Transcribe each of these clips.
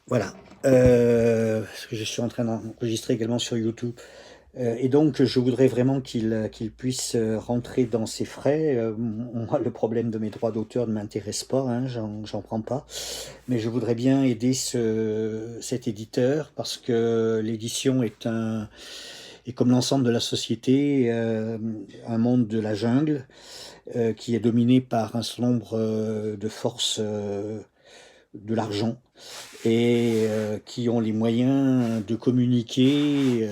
Voilà. Parce que je suis en train d'enregistrer également sur YouTube. Et donc, je voudrais vraiment qu'il puisse rentrer dans ses frais. Moi, le problème de mes droits d'auteur ne m'intéresse pas, hein, j'en prends pas. Mais je voudrais bien aider cet éditeur parce que l'édition est comme l'ensemble de la société, un monde de la jungle qui est dominé par un certain nombre de forces de l'argent et qui ont les moyens de communiquer,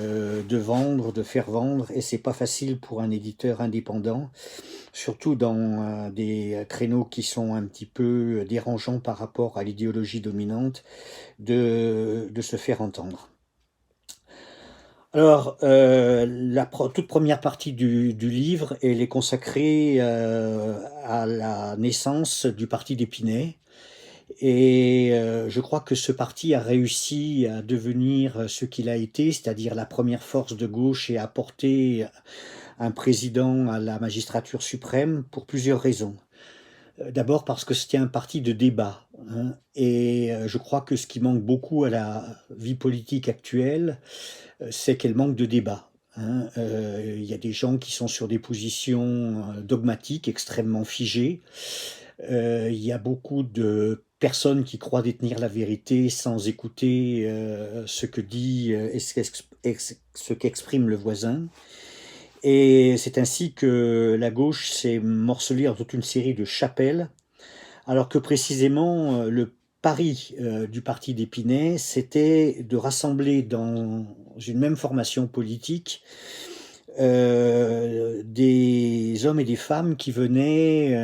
de vendre, de faire vendre. Et c'est pas facile pour un éditeur indépendant, surtout dans des créneaux qui sont un petit peu dérangeants par rapport à l'idéologie dominante, de se faire entendre. Alors, toute première partie du livre, elle est consacrée à la naissance du parti d'Épinay. Et je crois que ce parti a réussi à devenir ce qu'il a été, c'est-à-dire la première force de gauche et à apporter un président à la magistrature suprême pour plusieurs raisons. D'abord parce que c'était un parti de débat, hein, et je crois que ce qui manque beaucoup à la vie politique actuelle, c'est qu'elle manque de débat, hein. Il y a des gens qui sont sur des positions dogmatiques, extrêmement figées. Il y a beaucoup de personnes qui croient détenir la vérité sans écouter ce que dit et ce qu'exprime le voisin. Et c'est ainsi que la gauche s'est morcelée en toute une série de chapelles, alors que précisément le pari du parti d'Épinay, c'était de rassembler dans une même formation politique des hommes et des femmes qui venaient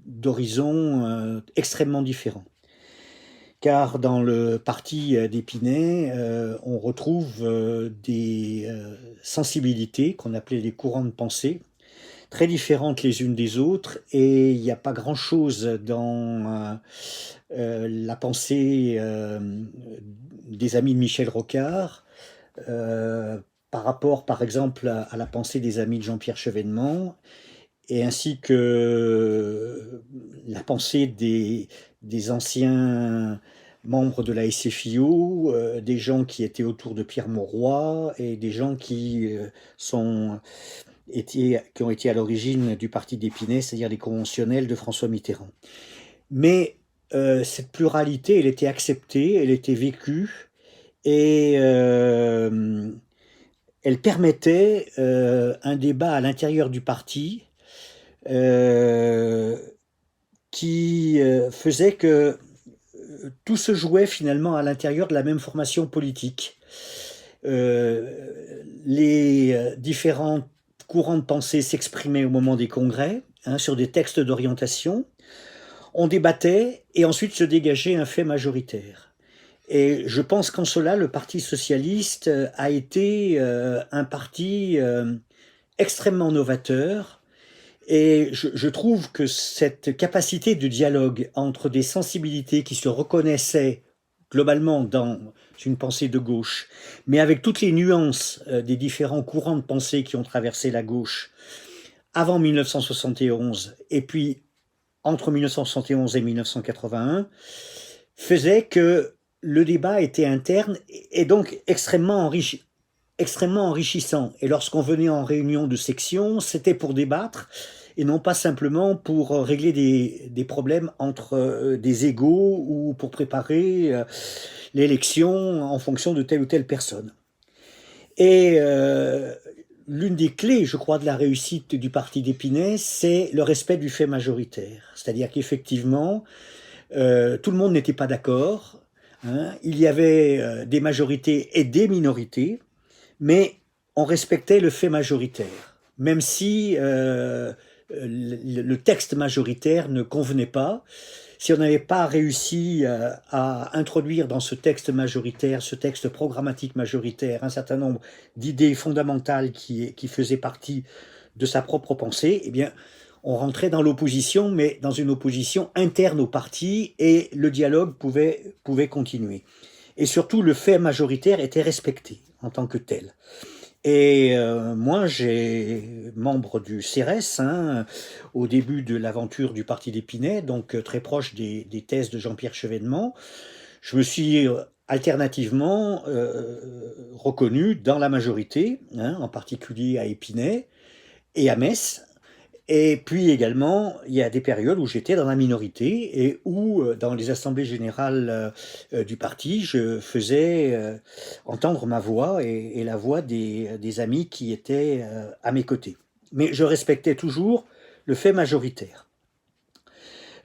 d'horizons extrêmement différents. Car dans le parti d'Épinay, on retrouve des sensibilités qu'on appelait les courants de pensée, très différentes les unes des autres, et il n'y a pas grand-chose dans la pensée des amis de Michel Rocard euh, par rapport, par exemple, à la pensée des amis de Jean-Pierre Chevènement, et ainsi que la pensée des anciens membres de la SFIO, des gens qui étaient autour de Pierre Mauroy et des gens qui ont été à l'origine du parti d'Épinay, c'est-à-dire les conventionnels de François Mitterrand. Mais cette pluralité, elle était acceptée, elle était vécue, et elle permettait un débat à l'intérieur du parti euh, qui faisait que tout se jouait finalement à l'intérieur de la même formation politique. Les différents courants de pensée s'exprimaient au moment des congrès, hein, sur des textes d'orientation. On débattait et ensuite se dégageait un fait majoritaire. Et je pense qu'en cela, le Parti socialiste a été un parti extrêmement novateur. Et je trouve que cette capacité de dialogue entre des sensibilités qui se reconnaissaient globalement dans une pensée de gauche, mais avec toutes les nuances des différents courants de pensée qui ont traversé la gauche avant 1971 et puis entre 1971 et 1981, faisait que le débat était interne et donc extrêmement enrichissant. Et lorsqu'on venait en réunion de section, c'était pour débattre et non pas simplement pour régler des problèmes entre des égaux ou pour préparer l'élection en fonction de telle ou telle personne. Et l'une des clés, je crois, de la réussite du parti d'Épinay, c'est le respect du fait majoritaire. C'est-à-dire qu'effectivement, tout le monde n'était pas d'accord, hein. Il y avait des majorités et des minorités, mais on respectait le fait majoritaire, même si le texte majoritaire ne convenait pas. Si on n'avait pas réussi à introduire dans ce texte majoritaire, ce texte programmatique majoritaire, un certain nombre d'idées fondamentales qui faisaient partie de sa propre pensée, eh bien, on rentrait dans l'opposition, mais dans une opposition interne au parti, et le dialogue pouvait continuer. Et surtout, le fait majoritaire était respecté en tant que tel. Et moi, j'ai membre du CRS, hein, au début de l'aventure du parti d'Épinay, donc très proche des thèses de Jean-Pierre Chevènement. Je me suis alternativement reconnu dans la majorité, hein, en particulier à Épinay et à Metz. Et puis également, il y a des périodes où j'étais dans la minorité et où, dans les assemblées générales du parti, je faisais entendre ma voix et la voix des amis qui étaient à mes côtés. Mais je respectais toujours le fait majoritaire.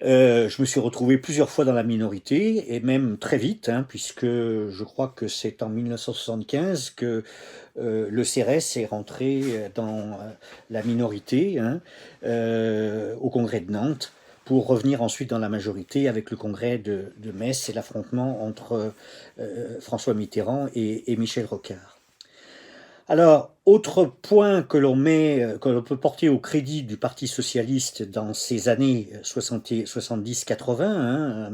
Je me suis retrouvé plusieurs fois dans la minorité, et même très vite, hein, puisque je crois que c'est en 1975 que le CRS est rentré dans la minorité, hein, au congrès de Nantes, pour revenir ensuite dans la majorité avec le congrès de Metz et l'affrontement entre François Mitterrand et Michel Rocard. Alors, autre point que l'on peut porter au crédit du Parti socialiste dans ces années 70-80, hein,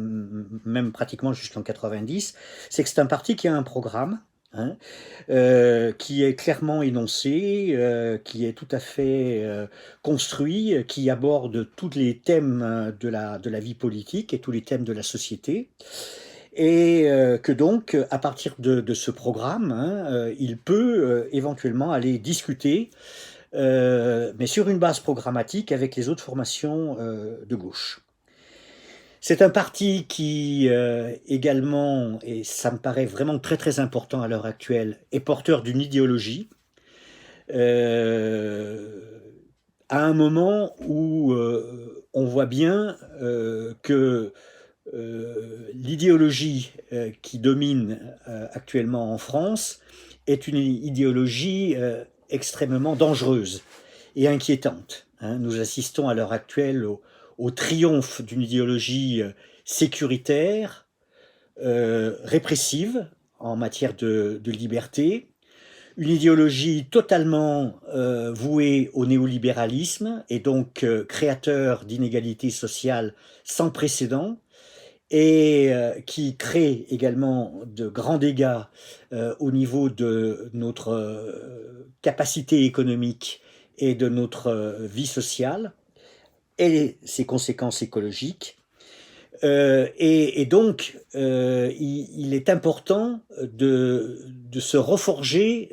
même pratiquement jusqu'en 90, c'est que c'est un parti qui a un programme, hein, qui est clairement énoncé, qui est tout à fait construit, qui aborde tous les thèmes de la vie politique et tous les thèmes de la société. Et que donc, à partir de ce programme, hein, il peut éventuellement aller discuter, mais sur une base programmatique avec les autres formations de gauche. C'est un parti qui également, et ça me paraît vraiment très très important à l'heure actuelle, est porteur d'une idéologie, euh, à un moment où on voit bien que l'idéologie qui domine actuellement en France est une idéologie extrêmement dangereuse et inquiétante, hein. Nous assistons à l'heure actuelle au triomphe d'une idéologie sécuritaire, répressive en matière de liberté, une idéologie totalement vouée au néolibéralisme et donc créateur d'inégalités sociales sans précédent, et qui crée également de grands dégâts au niveau de notre capacité économique et de notre vie sociale et ses conséquences écologiques. Et donc, il est important de se reforger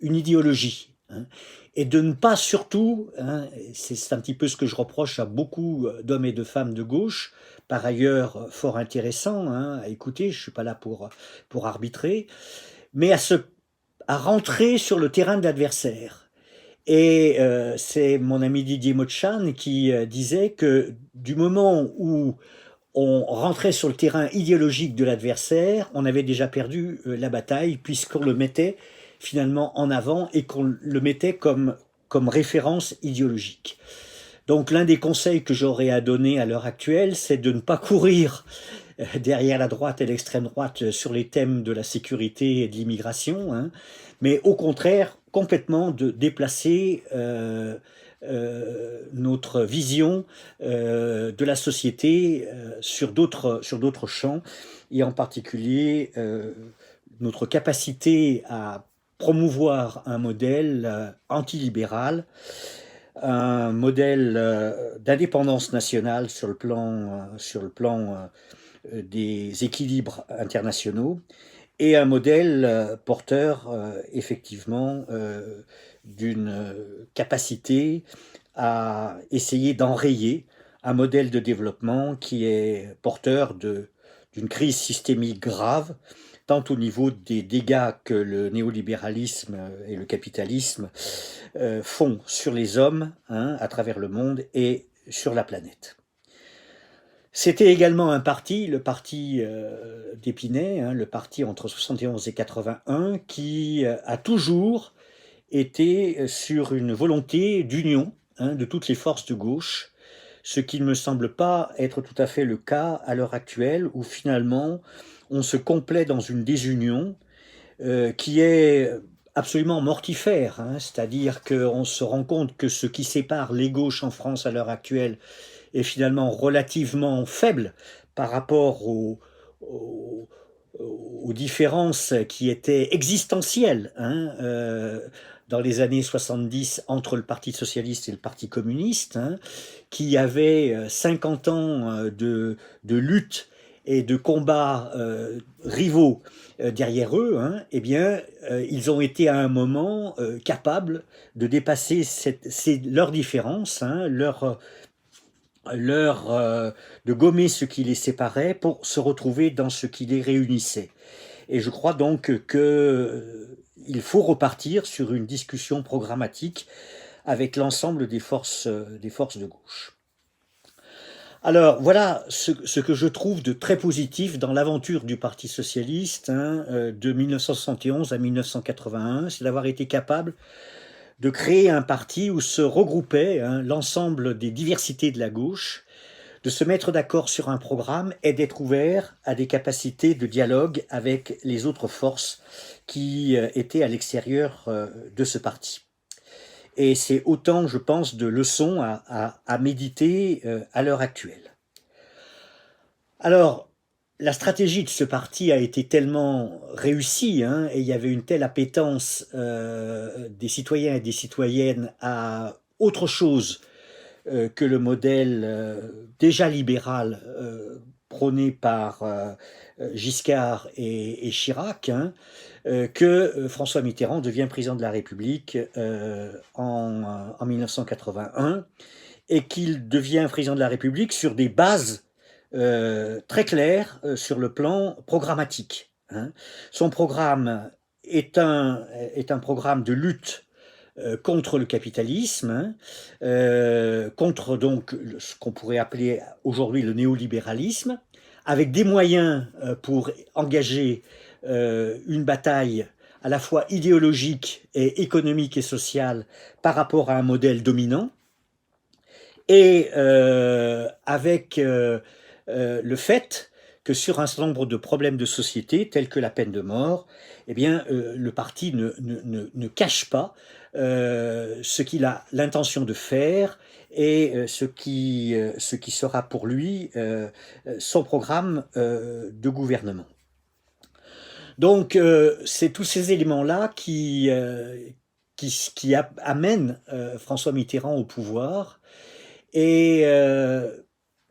une idéologie, hein, et de ne pas surtout, hein, c'est un petit peu ce que je reproche à beaucoup d'hommes et de femmes de gauche, par ailleurs fort intéressants, hein, à écouter, je ne suis pas là pour arbitrer, mais à rentrer sur le terrain de l'adversaire. Et c'est mon ami Didier Motchan qui disait que du moment où on rentrait sur le terrain idéologique de l'adversaire, on avait déjà perdu la bataille, puisqu'on le mettait finalement en avant et qu'on le mettait comme référence idéologique. Donc l'un des conseils que j'aurais à donner à l'heure actuelle, c'est de ne pas courir derrière la droite et l'extrême droite sur les thèmes de la sécurité et de l'immigration, hein, mais au contraire complètement de déplacer notre vision de la société sur d'autres champs, et en particulier notre capacité à promouvoir un modèle antilibéral, un modèle d'indépendance nationale sur le plan des équilibres internationaux, et un modèle porteur effectivement d'une capacité à essayer d'enrayer un modèle de développement qui est porteur d'une crise systémique grave, tant au niveau des dégâts que le néolibéralisme et le capitalisme font sur les hommes, hein, à travers le monde et sur la planète. C'était également un parti, le parti d'Épinay, hein, le parti entre 71 et 81, qui a toujours été sur une volonté d'union, hein, de toutes les forces de gauche, ce qui ne me semble pas être tout à fait le cas à l'heure actuelle, où finalement on se complaît dans une désunion qui est absolument mortifère, hein, c'est-à-dire qu'on se rend compte que ce qui sépare les gauches en France à l'heure actuelle est finalement relativement faible par rapport aux, aux différences qui étaient existentielles, hein, dans les années 70 entre le Parti socialiste et le Parti communiste, hein, qui avait 50 ans de lutte et de combats rivaux derrière eux, hein, eh bien, ils ont été à un moment capables de dépasser leurs différences, hein, de gommer ce qui les séparait pour se retrouver dans ce qui les réunissait. Et je crois donc que il faut repartir sur une discussion programmatique avec l'ensemble des forces de gauche. Alors voilà ce que je trouve de très positif dans l'aventure du Parti socialiste, hein, de 1971 à 1981, c'est d'avoir été capable de créer un parti où se regroupait, hein, l'ensemble des diversités de la gauche, de se mettre d'accord sur un programme et d'être ouvert à des capacités de dialogue avec les autres forces qui étaient à l'extérieur de ce parti. Et c'est autant, je pense, de leçons à méditer à l'heure actuelle. Alors, la stratégie de ce parti a été tellement réussie, hein, et il y avait une telle appétence des citoyens et des citoyennes à autre chose que le modèle déjà libéral prôné par Giscard et Chirac, hein, que François Mitterrand devient président de la République en 1981 et qu'il devient président de la République sur des bases très claires sur le plan programmatique, hein. Son programme est un programme de lutte contre le capitalisme, hein, contre donc ce qu'on pourrait appeler aujourd'hui le néolibéralisme, avec des moyens pour engager une bataille à la fois idéologique et économique et sociale par rapport à un modèle dominant, et avec le fait que sur un certain nombre de problèmes de société, tels que la peine de mort, eh bien, le parti ne cache pas ce qu'il a l'intention de faire et ce qui sera pour lui son programme de gouvernement. Donc, c'est tous ces éléments-là qui amènent François Mitterrand au pouvoir. Et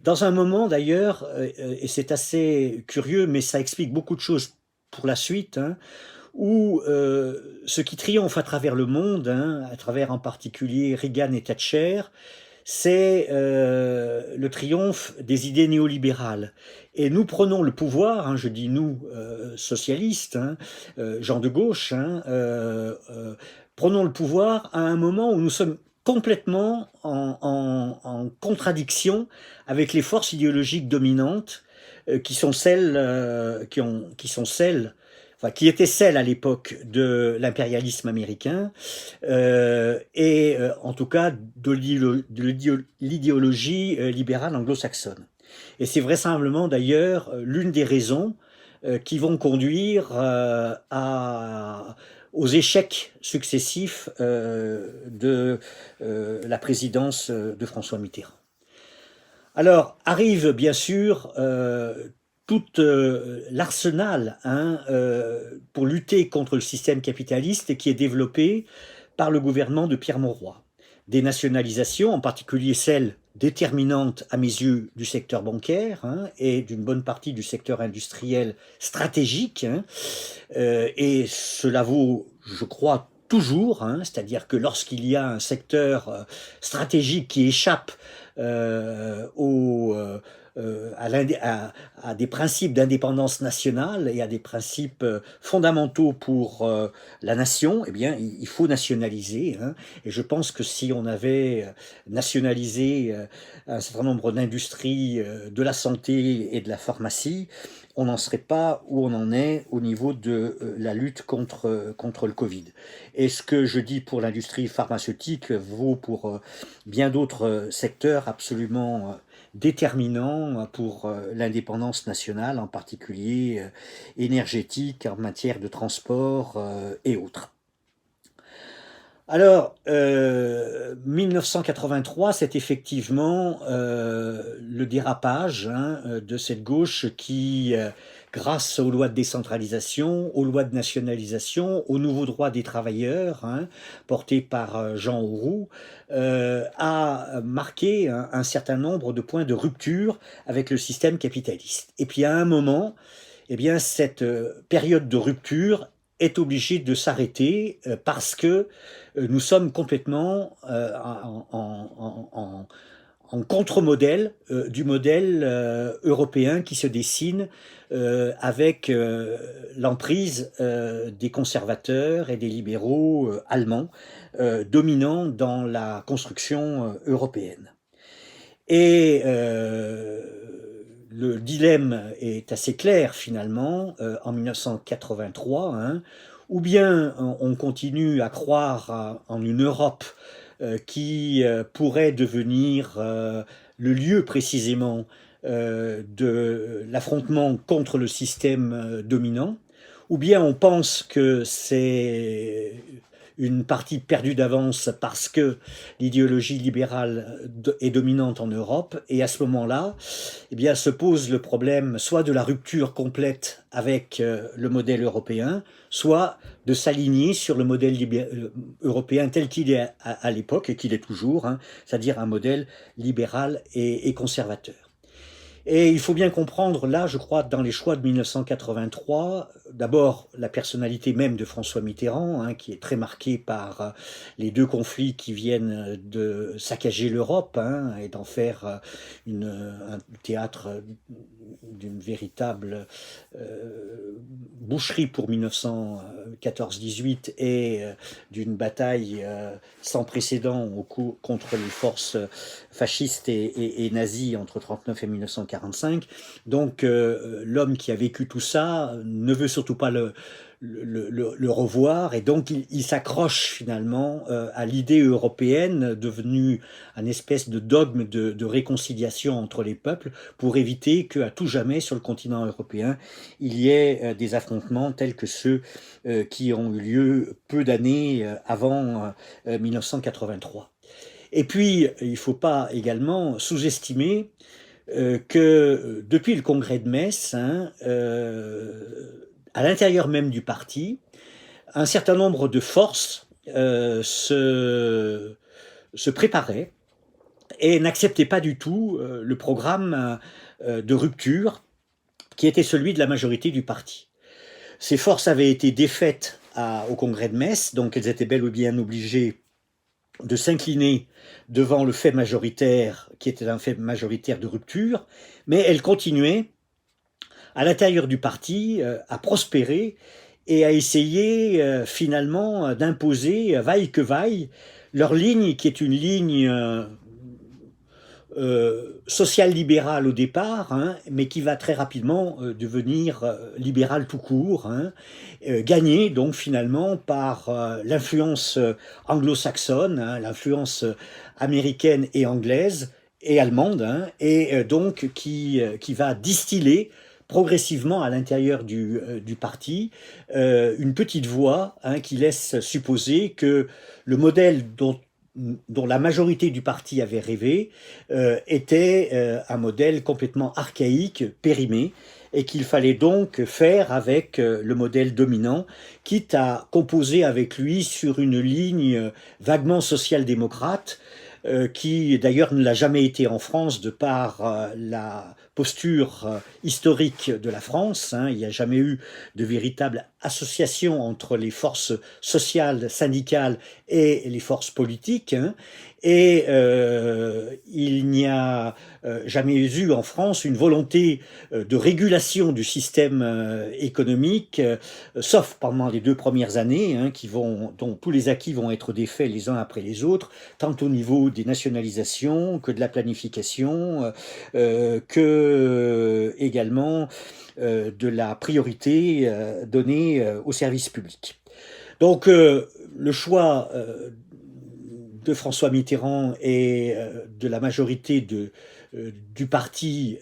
dans un moment d'ailleurs, et c'est assez curieux, mais ça explique beaucoup de choses pour la suite, hein, où ce qui triomphe à travers le monde, hein, à travers en particulier Reagan et Thatcher, c'est le triomphe des idées néolibérales. Et nous prenons le pouvoir, hein, je dis nous, socialistes, hein, gens de gauche, hein, prenons le pouvoir à un moment où nous sommes complètement en contradiction avec les forces idéologiques dominantes qui sont celles, qui sont celles, enfin, qui étaient celles à l'époque de l'impérialisme américain, et en tout cas de l'idéologie libérale anglo-saxonne. Et c'est vraisemblablement d'ailleurs l'une des raisons qui vont conduire aux échecs successifs de la présidence de François Mitterrand. Alors arrive bien sûr tout l'arsenal, hein, pour lutter contre le système capitaliste qui est développé par le gouvernement de Pierre Mauroy. Des nationalisations, en particulier celles déterminantes à mes yeux du secteur bancaire, hein, et d'une bonne partie du secteur industriel stratégique, hein, et cela vaut, je crois, toujours, hein, c'est-à-dire que lorsqu'il y a un secteur stratégique qui échappe à des principes d'indépendance nationale et à des principes fondamentaux pour la nation, eh bien, il faut nationaliser, hein. Et je pense que si on avait nationalisé un certain nombre d'industries de la santé et de la pharmacie, on n'en serait pas où on en est au niveau de la lutte contre le Covid. Et ce que je dis pour l'industrie pharmaceutique vaut pour bien d'autres secteurs absolument déterminants pour l'indépendance nationale, en particulier énergétique, en matière de transport et autres. Alors, 1983, c'est effectivement le dérapage, hein, de cette gauche qui, grâce aux lois de décentralisation, aux lois de nationalisation, aux nouveaux droits des travailleurs, hein, portés par Jean Auroux, a marqué un certain nombre de points de rupture avec le système capitaliste. Et puis à un moment, eh bien, cette période de rupture est obligée de s'arrêter parce que nous sommes complètement en contre-modèle du modèle européen qui se dessine avec l'emprise des conservateurs et des libéraux allemands dominants dans la construction européenne. Et le dilemme est assez clair finalement en 1983, hein, ou bien on continue à croire en une Europe qui pourrait devenir le lieu précisément de l'affrontement contre le système dominant, ou bien on pense que c'est une partie perdue d'avance parce que l'idéologie libérale est dominante en Europe, et à ce moment-là, eh bien, se pose le problème soit de la rupture complète avec le modèle européen, soit de s'aligner sur le modèle européen tel qu'il est à l'époque, et qu'il est toujours, hein, c'est-à-dire un modèle libéral et conservateur. Et il faut bien comprendre, là, je crois, dans les choix de 1983, d'abord la personnalité même de François Mitterrand, hein, qui est très marquée par les deux conflits qui viennent de saccager l'Europe, hein, et d'en faire un théâtre d'une véritable boucherie pour 1914-18 et d'une bataille sans précédent contre les forces fascistes et nazis entre 1939 et 1945. Donc l'homme qui a vécu tout ça ne veut surtout pas le revoir, et donc il s'accroche finalement à l'idée européenne devenue un espèce de dogme de réconciliation entre les peuples, pour éviter qu'à tout jamais sur le continent européen il y ait des affrontements tels que ceux qui ont eu lieu peu d'années avant 1983. Et puis, il ne faut pas également sous-estimer que depuis le congrès de Metz, hein, à l'intérieur même du parti, un certain nombre de forces se préparaient et n'acceptaient pas du tout le programme de rupture qui était celui de la majorité du parti. Ces forces avaient été défaites au congrès de Metz, donc elles étaient bel ou bien obligées de s'incliner devant le fait majoritaire, qui était un fait majoritaire de rupture, mais elles continuaient à l'intérieur du parti à prospérer et à essayer finalement d'imposer, vaille que vaille, leur ligne, qui est une ligne social-libéral au départ, hein, mais qui va très rapidement devenir libéral tout court, hein, gagné donc finalement par l'influence anglo-saxonne, hein, l'influence américaine et anglaise et allemande, hein, et donc qui va distiller progressivement à l'intérieur du parti une petite voix, hein, qui laisse supposer que le modèle dont la majorité du parti avait rêvé, était un modèle complètement archaïque, périmé, et qu'il fallait donc faire avec le modèle dominant, quitte à composer avec lui sur une ligne vaguement social-démocrate, qui d'ailleurs ne l'a jamais été en France de par la posture historique de la France, hein. Il n'y a jamais eu de véritable association entre les forces sociales, syndicales et les forces politiques, hein. Et il n'y a jamais eu en France une volonté de régulation du système économique, sauf pendant les 2 premières années, hein, dont tous les acquis vont être défaits les uns après les autres, tant au niveau des nationalisations que de la planification, que également de la priorité donnée aux services publics. Donc le choix de François Mitterrand et de la majorité du parti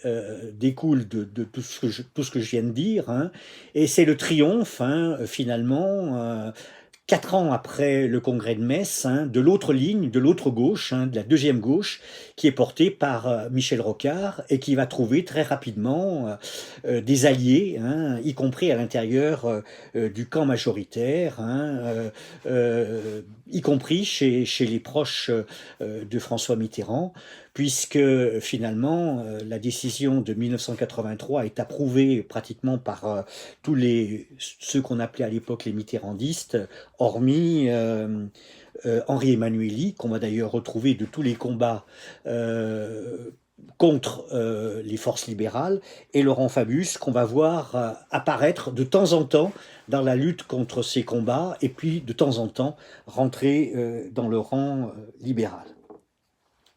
découle de tout ce que je viens de dire, hein, et c'est le triomphe, hein, finalement, 4 ans après le congrès de Metz, hein, de l'autre ligne, de l'autre gauche, hein, de la deuxième gauche, qui est portée par Michel Rocard et qui va trouver très rapidement des alliés, hein, y compris à l'intérieur du camp majoritaire, hein, y compris chez les proches de François Mitterrand, puisque finalement la décision de 1983 est approuvée pratiquement par tous ceux qu'on appelait à l'époque les mitterrandistes, hormis Henri Emmanuelli, qu'on va d'ailleurs retrouver de tous les combats contre les forces libérales, et Laurent Fabius, qu'on va voir apparaître de temps en temps dans la lutte contre ces combats, et puis de temps en temps rentrer dans le rang libéral.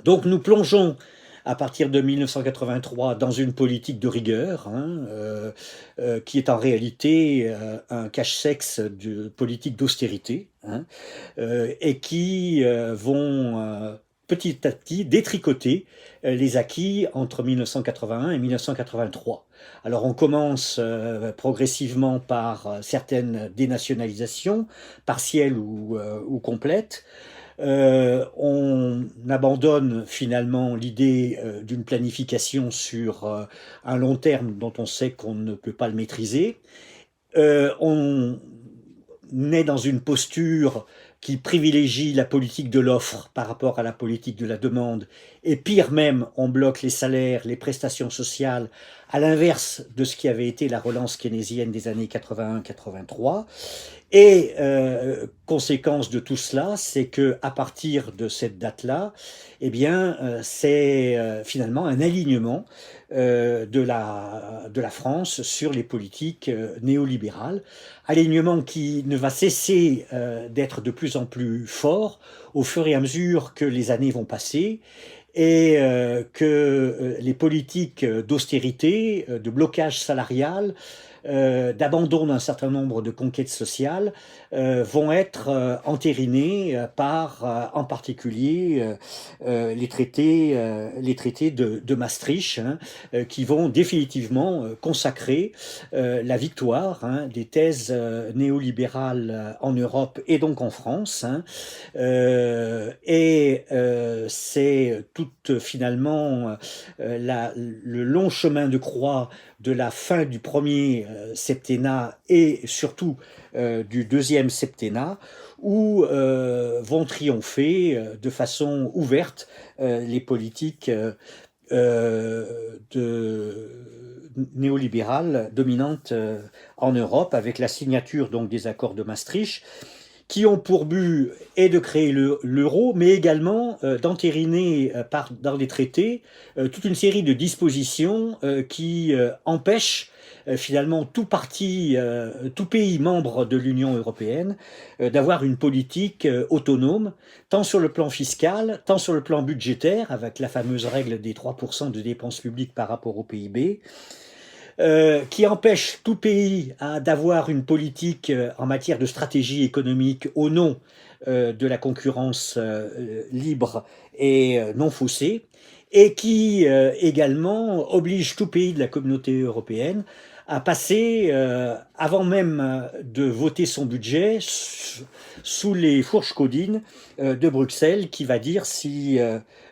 Donc nous plongeons à partir de 1983 dans une politique de rigueur, hein, qui est en réalité un cache-sexe de politique d'austérité, hein, et qui vont petit à petit détricoter les acquis entre 1981 et 1983. Alors on commence progressivement par certaines dénationalisations, partielles ou complètes. On abandonne finalement l'idée d'une planification sur un long terme dont on sait qu'on ne peut pas le maîtriser. On est dans une posture qui privilégie la politique de l'offre par rapport à la politique de la demande. Et pire même, on bloque les salaires, les prestations sociales, à l'inverse de ce qui avait été la relance keynésienne des années 81-83. Et conséquence de tout cela, c'est que à partir de cette date-là, eh bien, c'est finalement un alignement de la France sur les politiques néolibérales, alignement qui ne va cesser d'être de plus en plus fort au fur et à mesure que les années vont passer et que les politiques d'austérité, de blocage salarial, d'abandon d'un certain nombre de conquêtes sociales vont être entérinées par en particulier les traités de Maastricht, hein, qui vont définitivement consacrer la victoire, hein, des thèses néolibérales en Europe et donc en France, hein, et c'est tout finalement le long chemin de croix de la fin du premier septennat et surtout du deuxième septennat où vont triompher de façon ouverte les politiques néolibérales dominantes en Europe, avec la signature donc des accords de Maastricht, qui ont pour but et de créer l'euro, mais également d'entériner dans les traités toute une série de dispositions qui empêchent finalement tout pays membre de l'Union européenne d'avoir une politique autonome, tant sur le plan fiscal, tant sur le plan budgétaire, avec la fameuse règle des 3% de dépenses publiques par rapport au PIB, qui empêche tout pays d'avoir une politique en matière de stratégie économique au nom de la concurrence libre et non faussée, et qui également oblige tout pays de la communauté européenne à passer, avant même de voter son budget, sous les fourches caudines de Bruxelles, qui va dire si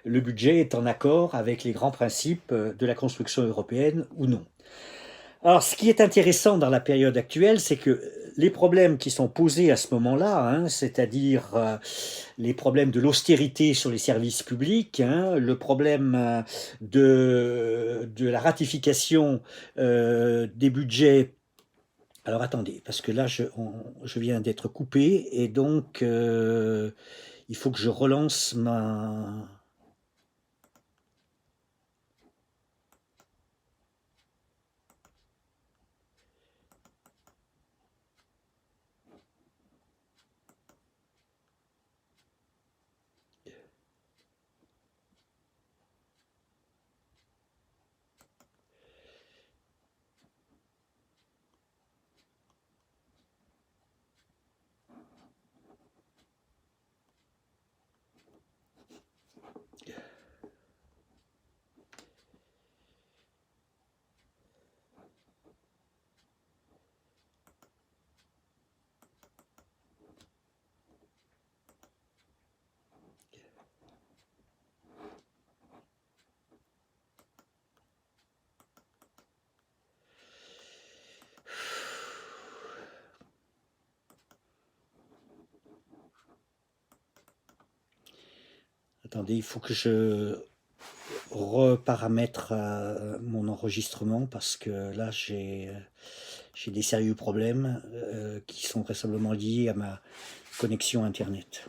le budget est en accord avec les grands principes de la construction européenne ou non. Alors, ce qui est intéressant dans la période actuelle, c'est que les problèmes qui sont posés à ce moment-là, hein, c'est-à-dire les problèmes de l'austérité sur les services publics, hein, le problème de la ratification des budgets. Alors attendez, parce que là, je viens d'être coupé, et donc il faut que je relance ma... Attendez, il faut que je reparamètre mon enregistrement parce que là j'ai des sérieux problèmes qui sont vraisemblablement liés à ma connexion Internet.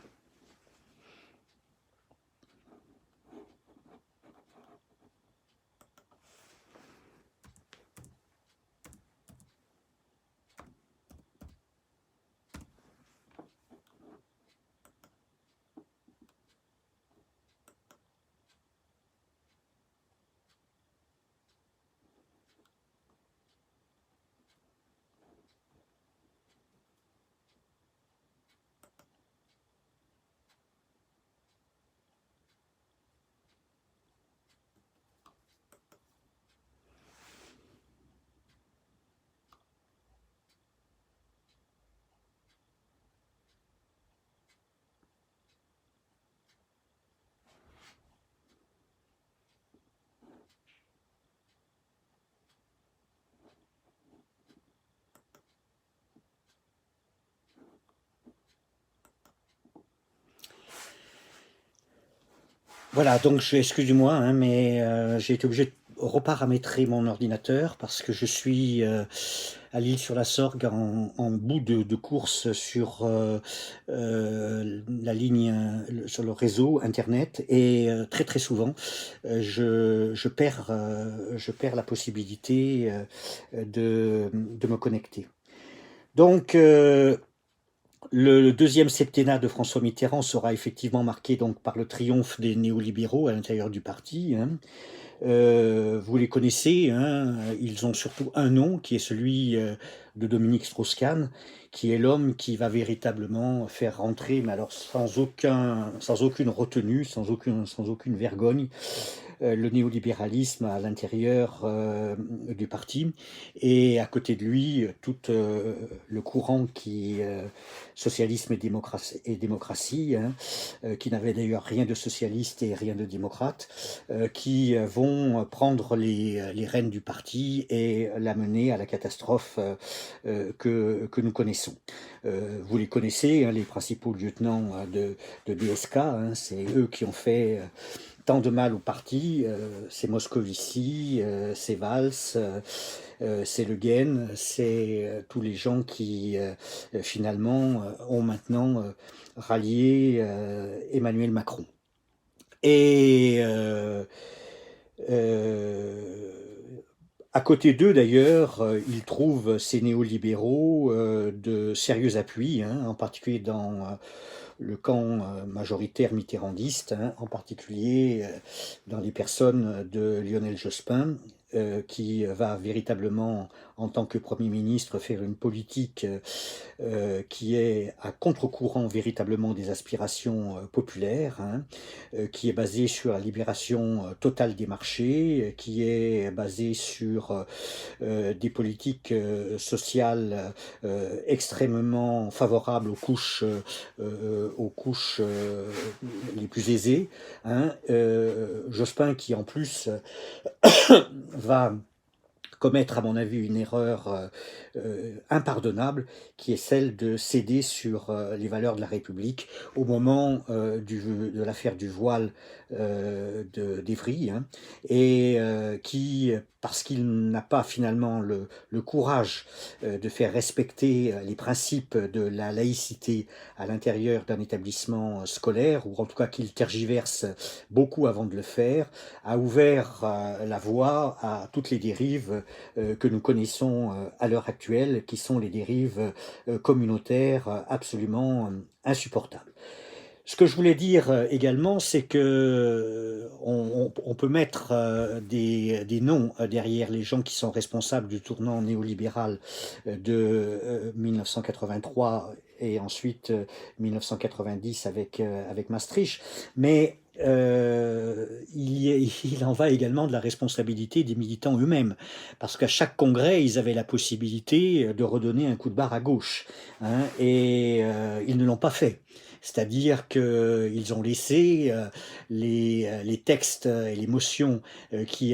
Voilà, donc excusez-moi, hein, mais j'ai été obligé de reparamétrer mon ordinateur parce que je suis à l'Île-sur-la-Sorgue en bout de course sur la ligne, sur le réseau Internet et très très souvent je perds la possibilité de me connecter. Donc le deuxième septennat de François Mitterrand sera effectivement marqué donc par le triomphe des néolibéraux à l'intérieur du parti, hein. Vous les connaissez, hein, ils ont surtout un nom qui est celui de Dominique Strauss-Kahn, qui est l'homme qui va véritablement faire rentrer, mais alors sans aucune retenue, sans aucune vergogne, le néolibéralisme à l'intérieur du parti, et à côté de lui, tout le courant qui socialisme et démocratie, hein, qui n'avait d'ailleurs rien de socialiste et rien de démocrate, qui vont prendre les rênes du parti et l'amener à la catastrophe que nous connaissons. Vous les connaissez, hein, les principaux lieutenants de DSK, hein, c'est eux qui ont fait tant de mal au parti, c'est Moscovici, c'est Valls, c'est Le Guen, c'est tous les gens qui finalement ont maintenant rallié Emmanuel Macron. Et à côté d'eux, d'ailleurs, ils trouvent ces néolibéraux de sérieux appuis, hein, en particulier dans le camp majoritaire mitterrandiste, hein, en particulier dans les personnes de Lionel Jospin, qui va véritablement, en tant que Premier ministre, faire une politique qui est à contre-courant véritablement des aspirations populaires, hein, qui est basée sur la libération totale des marchés, qui est basée sur des politiques sociales extrêmement favorables aux couches les plus aisées, hein. Jospin qui en plus va commettre, à mon avis, une erreur impardonnable, qui est celle de céder sur les valeurs de la République au moment de l'affaire du voile d'Evry, hein, et qui, parce qu'il n'a pas finalement le courage de faire respecter les principes de la laïcité à l'intérieur d'un établissement scolaire, ou en tout cas qu'il tergiverse beaucoup avant de le faire, a ouvert la voie à toutes les dérives que nous connaissons à l'heure actuelle, qui sont les dérives communautaires absolument insupportables. Ce que je voulais dire également, c'est que on peut mettre des noms derrière les gens qui sont responsables du tournant néolibéral de 1983 et ensuite 1990 avec Maastricht, mais il en va également de la responsabilité des militants eux-mêmes, parce qu'à chaque congrès, ils avaient la possibilité de redonner un coup de barre à gauche, hein, et ils ne l'ont pas fait. C'est-à-dire qu'ils ont laissé les textes et les motions qui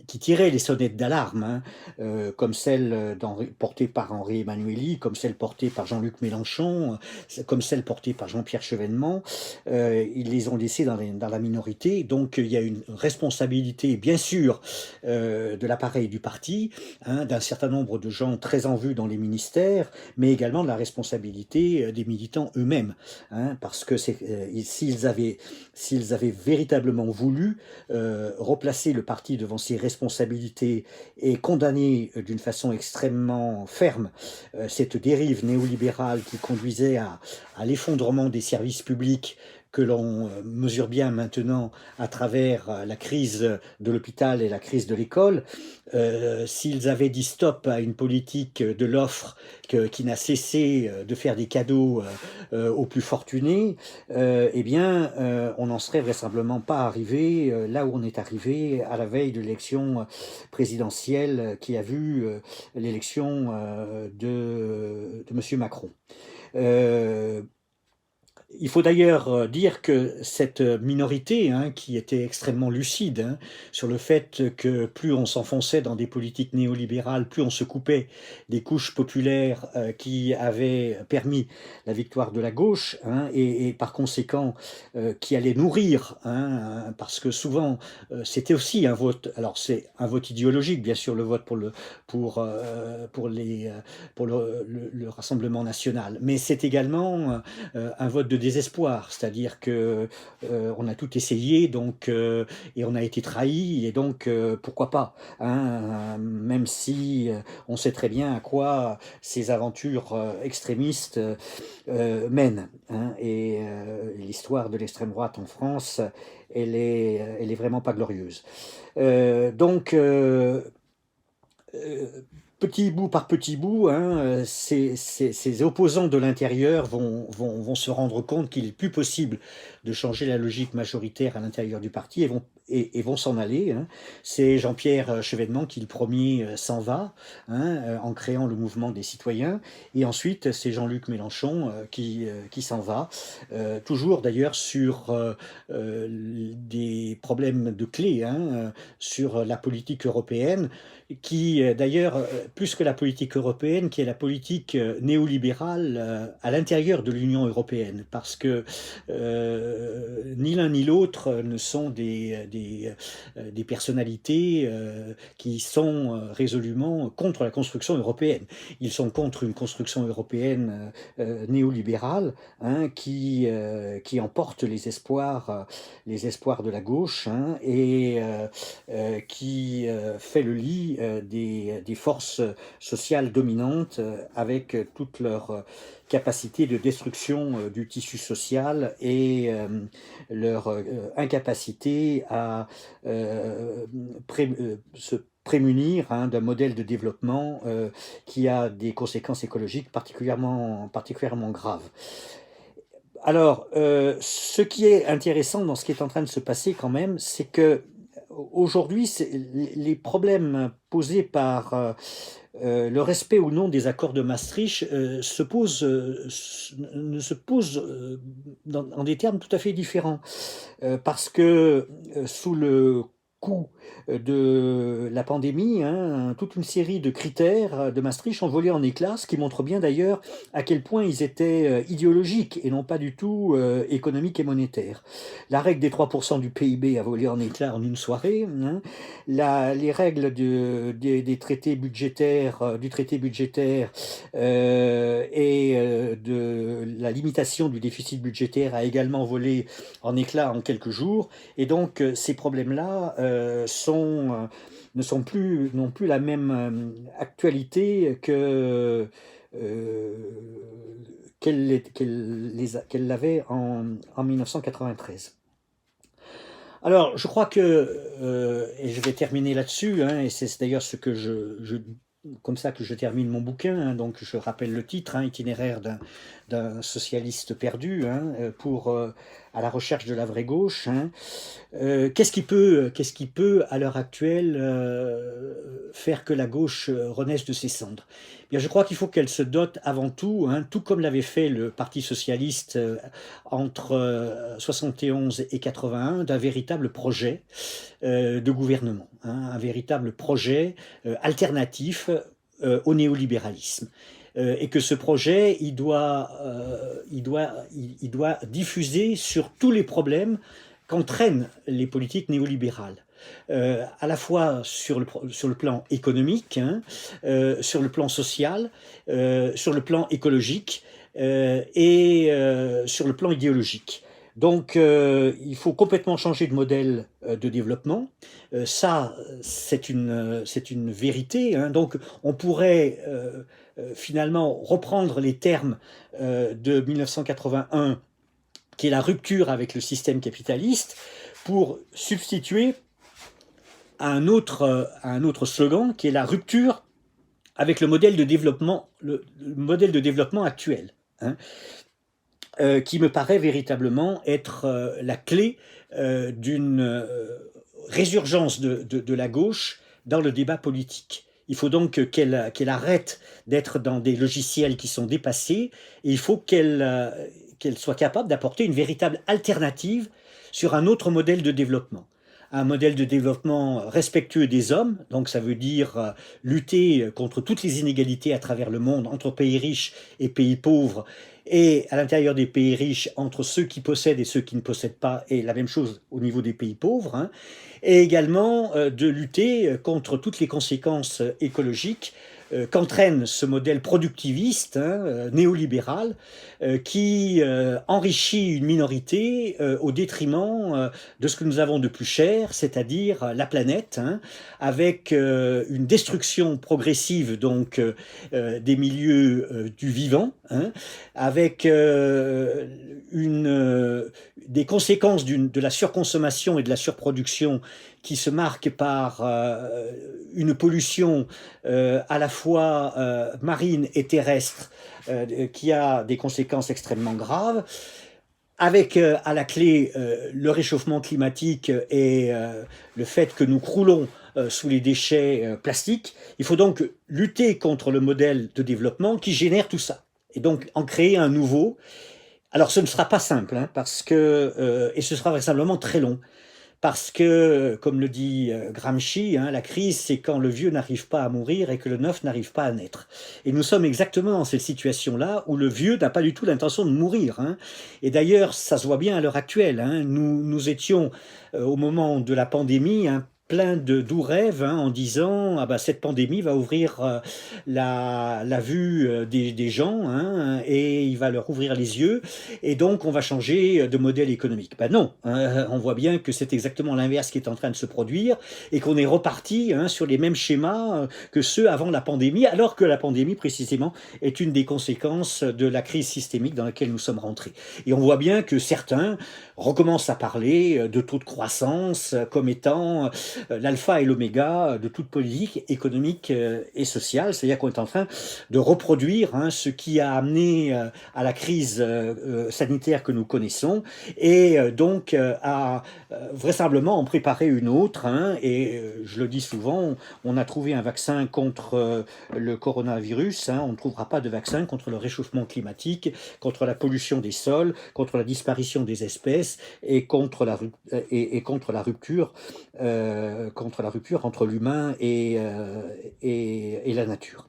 qui tiraient les sonnettes d'alarme, hein, comme celle portée par Henri Emmanuelli, comme celle portée par Jean-Luc Mélenchon, comme celle portée par Jean-Pierre Chevènement, ils les ont laissés dans la minorité. Donc il y a une responsabilité, bien sûr, de l'appareil du parti, hein, d'un certain nombre de gens très en vue dans les ministères, mais également de la responsabilité des militants eux-mêmes, hein, parce que s'ils avaient véritablement voulu replacer le parti devant ses responsabilités et condamner d'une façon extrêmement ferme cette dérive néolibérale qui conduisait à l'effondrement des services publics que l'on mesure bien maintenant à travers la crise de l'hôpital et la crise de l'école, s'ils avaient dit stop à une politique de l'offre qui n'a cessé de faire des cadeaux aux plus fortunés, eh bien, on n'en serait vraisemblablement pas arrivé là où on est arrivé à la veille de l'élection présidentielle qui a vu l'élection de M. Macron. Euh, il faut d'ailleurs dire que cette minorité, hein, qui était extrêmement lucide, hein, sur le fait que plus on s'enfonçait dans des politiques néolibérales, plus on se coupait des couches populaires qui avaient permis la victoire de la gauche, hein, et par conséquent qui allaient nourrir, hein, parce que souvent c'était aussi un vote. Alors c'est un vote idéologique, bien sûr, le vote pour le Rassemblement national, mais c'est également un vote de désespoir, c'est-à-dire que on a tout essayé, donc et on a été trahi, et donc pourquoi pas, hein, même si on sait très bien à quoi ces aventures extrémistes mènent, hein, et l'histoire de l'extrême droite en France, elle est vraiment pas glorieuse. Donc euh, petit bout par petit bout, hein, ces opposants de l'intérieur vont se rendre compte qu'il est plus possible de changer la logique majoritaire à l'intérieur du parti et vont s'en aller, hein. C'est Jean-Pierre Chevènement qui, le premier, s'en va, hein, en créant le mouvement des citoyens. Et ensuite, c'est Jean-Luc Mélenchon qui s'en va, toujours d'ailleurs sur des problèmes de clé, hein, sur la politique européenne qui d'ailleurs, plus que la politique européenne, qui est la politique néolibérale à l'intérieur de l'Union européenne, parce que ni l'un ni l'autre ne sont des personnalités qui sont résolument contre la construction européenne. Ils sont contre une construction européenne néolibérale, hein, qui emporte les espoirs de la gauche, hein, et qui fait le lit des forces sociales dominantes avec toute leur capacité de destruction du tissu social et leur incapacité à se prémunir, hein, d'un modèle de développement qui a des conséquences écologiques particulièrement graves. Alors, ce qui est intéressant dans ce qui est en train de se passer quand même, c'est que aujourd'hui, les problèmes posés par le respect ou non des accords de Maastricht ne se posent en des termes tout à fait différents. Parce que sous le coup de la pandémie, hein, toute une série de critères de Maastricht ont volé en éclats, ce qui montre bien d'ailleurs à quel point ils étaient idéologiques et non pas du tout économiques et monétaires. La règle des 3% du PIB a volé en éclats en une soirée, hein. Les règles des traités budgétaires, du traité budgétaire et de la limitation du déficit budgétaire a également volé en éclats en quelques jours. Et donc ces problèmes-là n'ont plus la même actualité qu'elle l'avait en 1993. Alors, je crois que, et je vais terminer là-dessus, hein, et c'est d'ailleurs ce que comme ça que je termine mon bouquin, hein, donc je rappelle le titre, hein, Itinéraire d'un socialiste perdu, hein, à la recherche de la vraie gauche, hein. Qu'est-ce qui peut, à l'heure actuelle, faire que la gauche renaisse de ses cendres? Eh bien, je crois qu'il faut qu'elle se dote avant tout, hein, tout comme l'avait fait le Parti socialiste entre 71 et 81, d'un véritable projet de gouvernement. hein, un véritable projet alternatif au néolibéralisme. Et que ce projet, il doit diffuser sur tous les problèmes qu'entraînent les politiques néolibérales. À la fois sur le plan économique, hein, sur le plan social, sur le plan écologique et sur le plan idéologique. Donc, il faut complètement changer de modèle de développement. Ça, c'est une vérité, hein. Donc, on pourrait finalement reprendre les termes de 1981, qui est la rupture avec le système capitaliste, pour substituer à un autre slogan, qui est la rupture avec le modèle de développement, le modèle de développement actuel, hein, qui me paraît véritablement être la clé d'une résurgence de la gauche dans le débat politique. Il faut donc qu'elle arrête d'être dans des logiciels qui sont dépassés, et il faut qu'elle soit capable d'apporter une véritable alternative sur un autre modèle de développement. Un modèle de développement respectueux des hommes, donc ça veut dire lutter contre toutes les inégalités à travers le monde, entre pays riches et pays pauvres, et à l'intérieur des pays riches, entre ceux qui possèdent et ceux qui ne possèdent pas, et la même chose au niveau des pays pauvres, hein, et également de lutter contre toutes les conséquences écologiques qu'entraîne ce modèle productiviste, hein, néolibéral, qui enrichit une minorité au détriment de ce que nous avons de plus cher, c'est-à-dire la planète, hein, avec une destruction progressive donc des milieux du vivant, hein, avec des conséquences de la surconsommation et de la surproduction qui se marque par une pollution à la fois marine et terrestre qui a des conséquences extrêmement graves, avec à la clé le réchauffement climatique et le fait que nous croulons sous les déchets plastiques. Il faut donc lutter contre le modèle de développement qui génère tout ça, et donc en créer un nouveau. Alors ce ne sera pas simple, hein, parce que, et ce sera vraisemblablement très long, parce que, comme le dit Gramsci, hein, la crise, c'est quand le vieux n'arrive pas à mourir et que le neuf n'arrive pas à naître. Et nous sommes exactement dans cette situation-là où le vieux n'a pas du tout l'intention de mourir, hein. Et d'ailleurs, ça se voit bien à l'heure actuelle, hein. Nous étions, au moment de la pandémie, hein, plein de doux rêves, hein, en disant ah bah, cette pandémie va ouvrir la vue des gens, hein, et il va leur ouvrir les yeux, et donc on va changer de modèle économique. Ben non, hein, on voit bien que c'est exactement l'inverse qui est en train de se produire, et qu'on est reparti, hein, sur les mêmes schémas que ceux avant la pandémie, alors que la pandémie précisément est une des conséquences de la crise systémique dans laquelle nous sommes rentrés. Et on voit bien que certains recommencent à parler de taux de croissance comme étant l'alpha et l'oméga de toute politique économique et sociale, c'est-à-dire qu'on est en train de reproduire, hein, ce qui a amené à la crise sanitaire que nous connaissons, et donc à vraisemblablement en préparer une autre, hein, et je le dis souvent, on a trouvé un vaccin contre le coronavirus, hein, on ne trouvera pas de vaccin contre le réchauffement climatique, contre la pollution des sols, contre la disparition des espèces, et contre la rupture entre l'humain et la nature.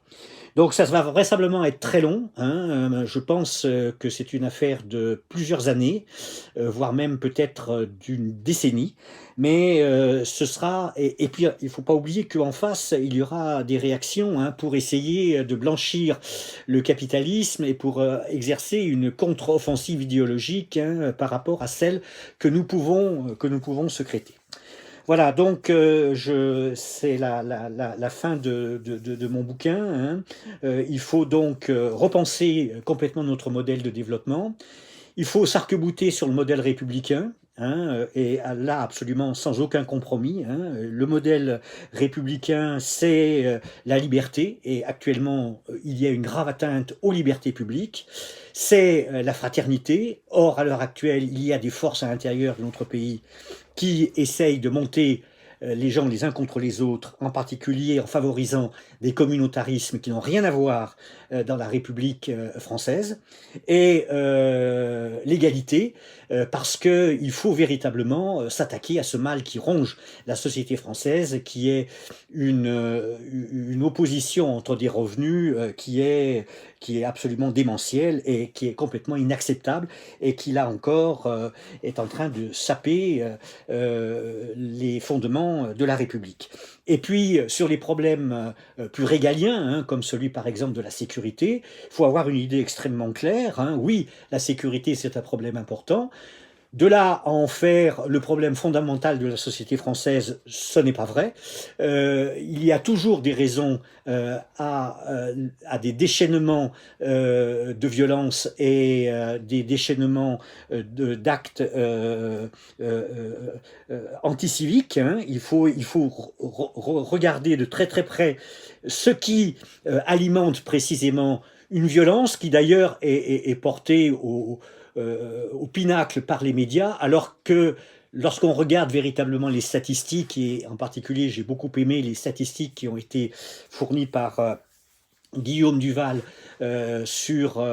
Donc ça va vraisemblablement être très long, hein. Je pense que c'est une affaire de plusieurs années, voire même peut-être d'une décennie, mais ce sera... Et puis il ne faut pas oublier qu'en face, il y aura des réactions, hein, pour essayer de blanchir le capitalisme et pour exercer une contre-offensive idéologique, hein, par rapport à celle que nous pouvons secréter. Voilà, donc c'est la fin de mon bouquin, hein. Il faut donc repenser complètement notre modèle de développement. Il faut s'arc-bouter sur le modèle républicain, hein, et là absolument sans aucun compromis, hein. Le modèle républicain, c'est la liberté, et actuellement il y a une grave atteinte aux libertés publiques. C'est la fraternité. Or, à l'heure actuelle, il y a des forces à l'intérieur de notre pays qui essayent de monter les gens les uns contre les autres, en particulier en favorisant des communautarismes qui n'ont rien à voir dans la République française, et l'égalité, parce qu'il faut véritablement s'attaquer à ce mal qui ronge la société française, qui est une opposition entre des revenus qui est absolument démentielle et qui est complètement inacceptable, et qui là encore est en train de saper les fondements de la République. Et puis sur les problèmes plus régaliens, hein, comme celui par exemple de la sécurité, il faut avoir une idée extrêmement claire, hein. Oui, la sécurité c'est un problème important. De là à en faire le problème fondamental de la société française, ce n'est pas vrai. Il y a toujours des raisons à des déchaînements de violence et des déchaînements d'actes anticiviques, hein. Il faut regarder de très très près ce qui alimente précisément une violence qui d'ailleurs est portée au pinacle par les médias, alors que lorsqu'on regarde véritablement les statistiques, et en particulier j'ai beaucoup aimé les statistiques qui ont été fournies par Guillaume Duval sur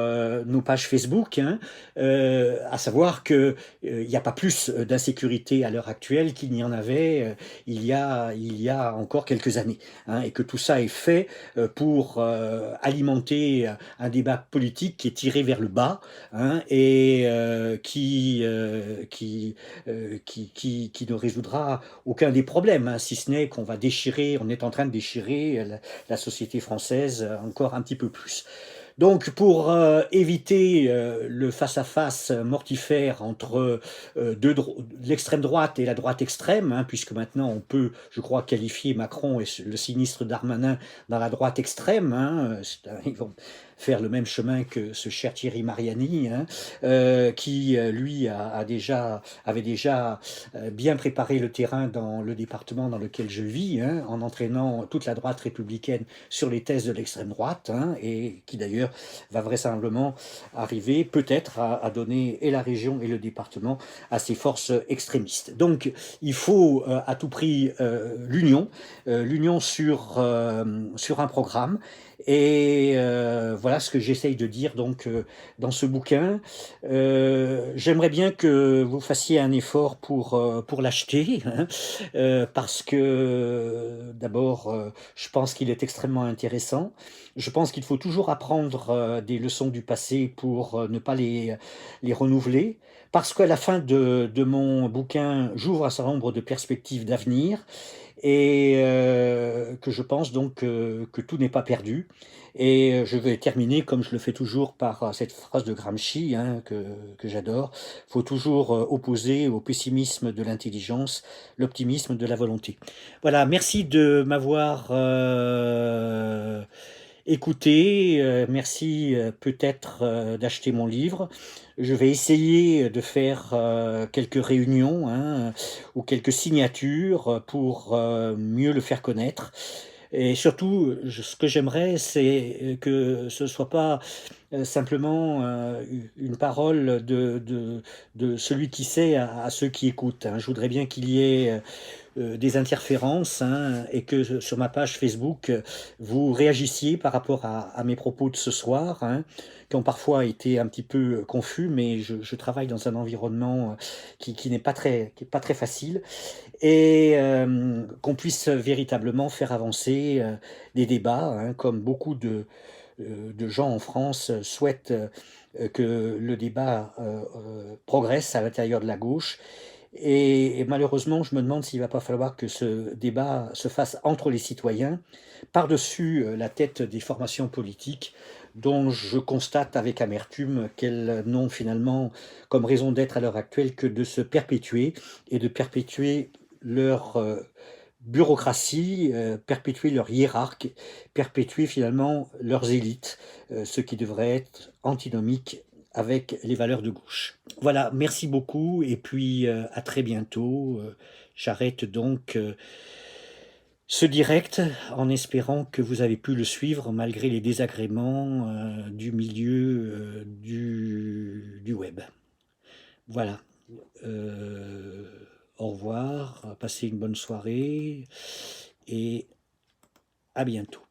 nos pages Facebook, hein, à savoir que il n'y a pas plus d'insécurité à l'heure actuelle qu'il n'y en avait il y a encore quelques années, hein, et que tout ça est fait pour alimenter un débat politique qui est tiré vers le bas, hein, et qui ne résoudra aucun des problèmes, hein, si ce n'est qu'on va déchirer, on est en train de déchirer la société française encore un petit peu plus. Donc pour éviter le face-à-face mortifère entre l'extrême droite et la droite extrême, hein, puisque maintenant on peut, je crois, qualifier Macron et le sinistre Darmanin dans la droite extrême, hein, ils vont faire le même chemin que ce cher Thierry Mariani, hein, qui lui avait déjà bien préparé le terrain dans le département dans lequel je vis, hein, en entraînant toute la droite républicaine sur les thèses de l'extrême droite, hein, et qui d'ailleurs va vraisemblablement arriver peut-être à donner et la région et le département à ces forces extrémistes. Donc il faut à tout prix l'union sur un programme. Et voilà ce que j'essaye de dire donc dans ce bouquin. J'aimerais bien que vous fassiez un effort pour l'acheter, hein, parce que d'abord, je pense qu'il est extrêmement intéressant. Je pense qu'il faut toujours apprendre des leçons du passé pour ne pas les renouveler. Parce qu'à la fin de mon bouquin, j'ouvre un certain nombre de perspectives d'avenir, et que je pense donc que tout n'est pas perdu. Et je vais terminer, comme je le fais toujours, par cette phrase de Gramsci, hein, que j'adore. Il faut toujours opposer au pessimisme de l'intelligence l'optimisme de la volonté. Voilà, merci de m'avoir écoutez, merci peut-être d'acheter mon livre. Je vais essayer de faire quelques réunions, hein, ou quelques signatures pour mieux le faire connaître. Et surtout, ce que j'aimerais, c'est que ce ne soit pas simplement une parole de celui qui sait à ceux qui écoutent, hein. Je voudrais bien qu'il y ait des interférences, hein, et que sur ma page Facebook, vous réagissiez par rapport à mes propos de ce soir, hein, qui ont parfois été un petit peu confus, mais je travaille dans un environnement qui n'est pas très facile, et qu'on puisse véritablement faire avancer des débats, hein, comme beaucoup de gens en France souhaitent que le débat progresse à l'intérieur de la gauche. Et malheureusement, je me demande s'il ne va pas falloir que ce débat se fasse entre les citoyens, par-dessus la tête des formations politiques, dont je constate avec amertume qu'elles n'ont finalement comme raison d'être à l'heure actuelle que de se perpétuer, et de perpétuer leur bureaucratie, perpétuer leur hiérarque, perpétuer finalement leurs élites, ce qui devrait être antinomique avec les valeurs de gauche. Voilà, merci beaucoup, et puis à très bientôt. J'arrête donc ce direct en espérant que vous avez pu le suivre malgré les désagréments du milieu du web. Voilà. Au revoir, passez une bonne soirée et à bientôt.